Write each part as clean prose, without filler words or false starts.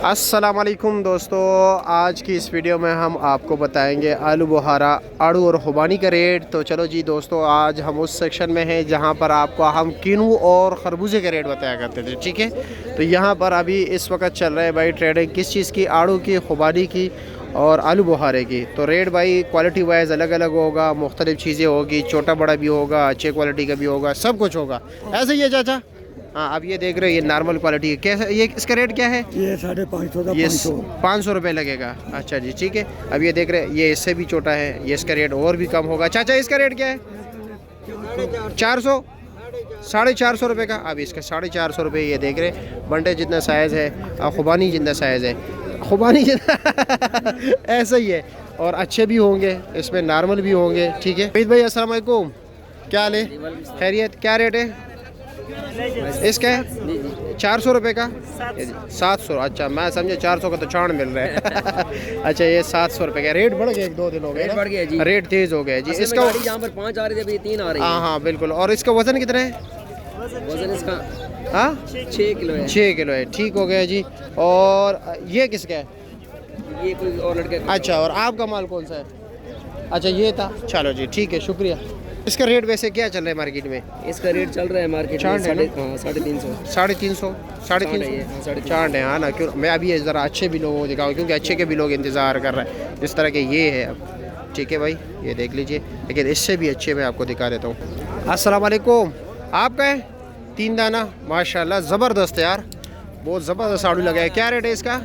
अस्सलाम वालेकुम दोस्तों, आज की इस वीडियो में हम आपको बताएंगे आलू बुहारा, आड़ू और खुबानी का रेट। तो चलो जी दोस्तों, आज हम उस सेक्शन में हैं जहां पर आपको हम किन्नू और खरबूजे के रेट बताया करते थे। ठीक है, तो यहां पर अभी इस वक्त चल रहा है भाई ट्रेडिंग किस चीज़ की, आड़ू की, खुबानी की और आलू बुहारे की। तो रेट भाई क्वालिटी वाइज अलग अलग होगा, मुख्तलिफ चीज़ें होगी, छोटा बड़ा भी होगा, अच्छे क्वालिटी का भी होगा, सब कुछ होगा। ऐसे ही है चाचा। हाँ, अब ये देख रहे हो, ये नॉर्मल क्वालिटी है। कैसा ये, इसका रेट क्या है? ये 550 का, ये 500 रुपये लगेगा। अच्छा जी, ठीक है। अब ये देख रहे हैं, ये इससे भी छोटा है, ये इसका रेट और भी कम होगा। चाचा इसका रेट क्या है? 400, 450 रुपये का। अब इसका 450 रुपये। ये देख रहे हैं, बंटे जितना साइज़ है, खुबानी जितना साइज़ है, खुबानी जितना ऐसा ही है। और अच्छे भी होंगे, इसमें नॉर्मल भी होंगे। ठीक है भाई, अस्सलाम वालेकुम, क्या हाल है? खैरियत? क्या रेट है इसका? है 400 रुपये का, 700। अच्छा, मैं समझे 400 का तो चांद मिल रहा है। अच्छा, ये 700 रुपये का रेट बढ़ गया, 1-2 दिन हो गए, बढ़ गया जी, रेट तेज़ हो गया जी। इसका यहाँ पर 5 आ रहे थे, अभी 3 आ रही है। हाँ बिल्कुल। और इसका वज़न कितना है? वजन इसका 6 किलो है। 6 किलो है, ठीक हो गया जी। और ये किसका है? ये कोई और लड़के का। अच्छा, और आपका माल कौन सा है? अच्छा, ये था। चलो जी, ठीक है, शुक्रिया। इसका रेट वैसे क्या चल रहा है मार्केट में? इसका रेट चल रहा है मार्केट में 350। 350 चांद है। हाँ ना, क्यों मैं अभी ज़रा अच्छे भी लोगों को दिखाऊँ, क्योंकि अच्छे के भी लोग इंतज़ार कर रहे हैं। इस तरह के ये है अब। ठीक है भाई, ये देख लीजिए, लेकिन इससे भी अच्छे मैं आपको दिखा देता हूँ। अस्सलाम वालेकुम, आपका है 3 दाना? माशाल्लाह, ज़बरदस्त है यार, बहुत ज़बरदस्त आड़ू लगा है। क्या रेट है इसका?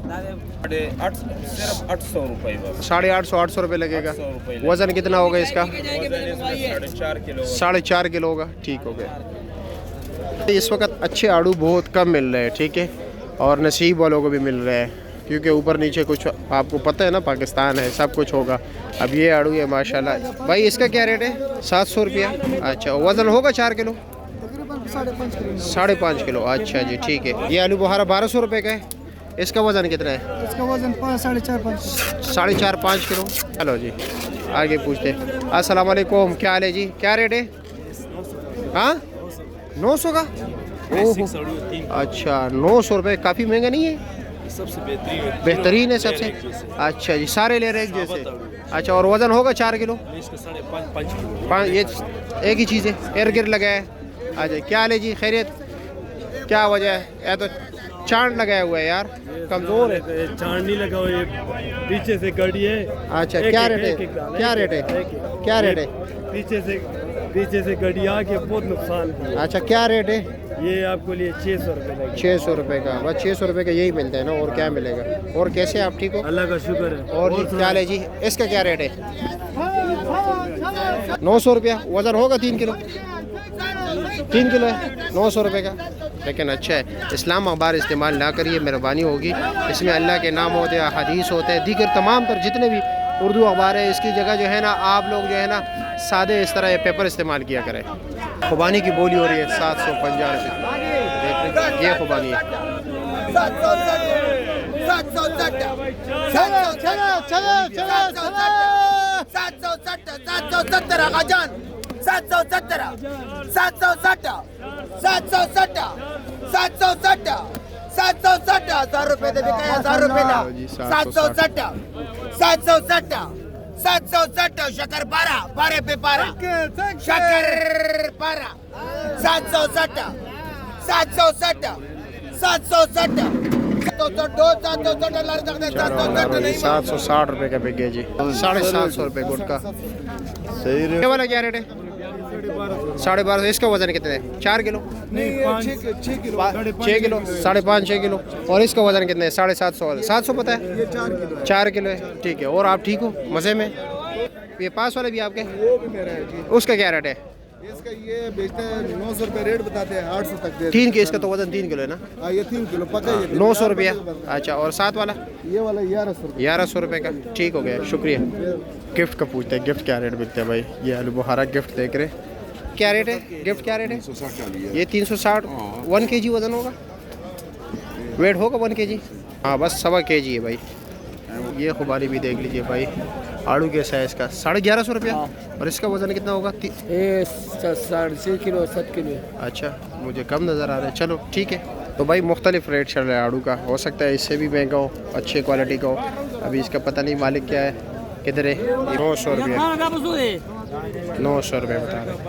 800 रुपये बस। 850 800 रुपये लगेगा। वज़न कितना होगा इसका? 4.5 किलो होगा। ठीक हो गया। इस वक्त अच्छे आड़ू बहुत कम मिल रहे हैं, ठीक है, और नसीब वालों को भी मिल रहे हैं, क्योंकि ऊपर नीचे कुछ आपको पता है ना, पाकिस्तान है, सब कुछ होगा। अब ये आड़ू है माशाल्लाह। भाई इसका क्या रेट है? 700 रुपया। अच्छा, वज़न होगा 4 किलो? 5.5 किलो। अच्छा जी, ठीक है। ये आलू बुहारा 1200 रुपये का है। इसका वज़न कितना है? इसका वजन 4.5 किलो। चलो जी, आगे पूछते हैं। अस्सलाम वालेकुम, क्या हाल है जी? क्या रेट है? हाँ, 900 का। ओह, अच्छा, 900 रुपये, काफ़ी महंगा नहीं है? सबसे बेहतरीन है सबसे। अच्छा जी, सारे ले रहे हैं एक जैसे? अच्छा, और वज़न होगा 4 किलो? 5। ये एक ही चीज़ है, एर गिर लगा है। अच्छा, क्या हाल है जी? खैरियत? क्या वजह है? या तो चांद लगाया हुआ है यार, कमज़ोर है। चांद नहीं लगा हुआ, ये पीछे से गड़ी है। अच्छा, क्या रेट है? क्या रेट है? क्या रेट है? पीछे से गड़ी आके बहुत नुकसान की। अच्छा, क्या रेट है? ये आपको लिए 600 रुपये। 600 रुपये का। बस 600 रुपये का यही मिलता है ना, और क्या मिलेगा? और कैसे आप ठीक हो? अल्लाह का शुक्र है। और जी क्या है जी? इसका क्या रेट है? 900 रुपया। वज़न होगा 3 किलो? 3 किलो है, 900 रुपये का। लेकिन अच्छा है, इस्लाम अखबार इस्तेमाल ना करिए, मेहरबानी होगी। इसमें अल्लाह के नाम होते हैं, हदीस होते हैं, दीगर तमाम तर जितने भी उर्दू अखबार है, इसकी जगह जो है ना, आप लोग जो है ना, सादे इस तरह पेपर इस्तेमाल किया करें। खुबानी की बोली हो रही है 750 रुपये। ये खुबानी है। 760 रुपये दे बिका, 1000 रुपये ना। 760 शक्कर 12 पे 12 शक्कर 12 760 760 रुपये का बिक गया जी। 750 रुपये गुटका। सही। ये वाला क्या रेट है? 12.5। इसका वज़न कितना है? 4 किलो? 6 kilo, 5.5 6 kilo. और इसका वज़न कितना है? 750। 700 पता है? 4 किलो है। ठीक है। और आप ठीक हो, मज़े में? ये पास वाला भी आपके? वो भी मेरा है जी। उसका क्या रेट है? इसका ये बेचते हैं 900 रुपये, रेट बताते हैं 800 तक दे। 3 के, इसका तो वज़न 3 किलो है ना? हाँ, ये 3 किलो पका है। 900 रुपया। अच्छा, और 7 वाला? ये वाला 1100 रुपये। 1100 रुपये का। ठीक हो गया, शुक्रिया। गिफ्ट का पूछते हैं, गिफ्ट क्या रेट बिकते हैं भाई? ये आलू बुहारा गिफ्ट देख रहे, क्या रेट है? गिफ्ट क्या रेट है? ये 360। 1 kg वज़न होगा? वेट होगा 1 kg? हाँ, बस 1.25 kg है भाई। ये खुबानी भी देख लीजिए भाई, आड़ू कैसा है इसका? 1150 रुपया। और इसका वज़न कितना होगा? 6.5 किलो 7 किलो। अच्छा, मुझे कम नज़र आ रहा है। चलो ठीक है, तो भाई मुख्तलिफ रेट चल रहा है आड़ू का, हो सकता है इससे भी महंगा हो, अच्छी क्वालिटी का हो। अभी इसका पता नहीं मालिक क्या है, किधर है। 900 रुपये 900 रुपये बता रहे हैं।